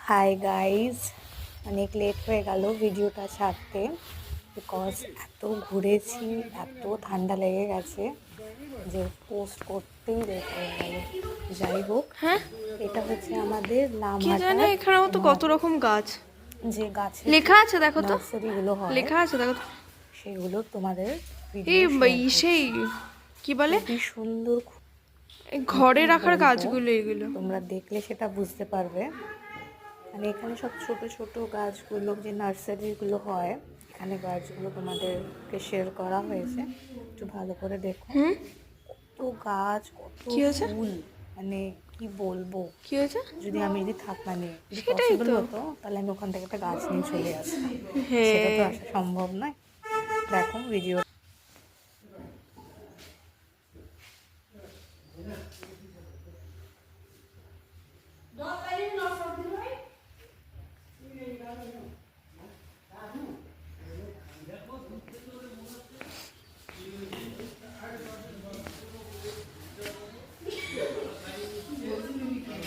Hi guys, অনেক late হয়ে গেল ভিডিওটা ছাড়তে বিকজ এত ঘুরেছি, এত ঠান্ডা লেগে গেছে যে পোস্ট করতেই লেট হয়ে গেল। যাই হোক, হ্যাঁ, এটা হচ্ছে আমাদের কে জানে লামহাটার এখানেও তো কত রকম গাছ যে গাছের যে লেখা আছে, দেখো তো নার্সারিগুলো হয় লেখা আছে, দেখো তো। সেগুলো তোমাদের এই ভিডিও শেয়ার সেই করছি। কি বলে, খুবই সুন্দর, এই মানে ঘরে কি রাখার বলবো, গাছগুলো এগুলো। তোমরা দেখলে সেটা বুঝতে পারবে। মানে এখানে সব ছোট ছোট গাছগুলো, যে নার্সারিগুলো হয়, এখানে গাছগুলো তোমাদেরকে শেয়ার করা হয়েছে, একটু ভালো করে দেখো। হুম, কত গাছ, কত কি হয়েছে? ফুল, মানে কি বলবো। কি হয়েছে? যদি মানে যদি সেটাই পসিবল তো। হতো তাহলে আমি ওখান থেকে একটা গাছ নিয়ে চলে আসতাম। সেটা তো হ্যাঁ, আসা সম্ভব নয়। দেখো ভিডিও।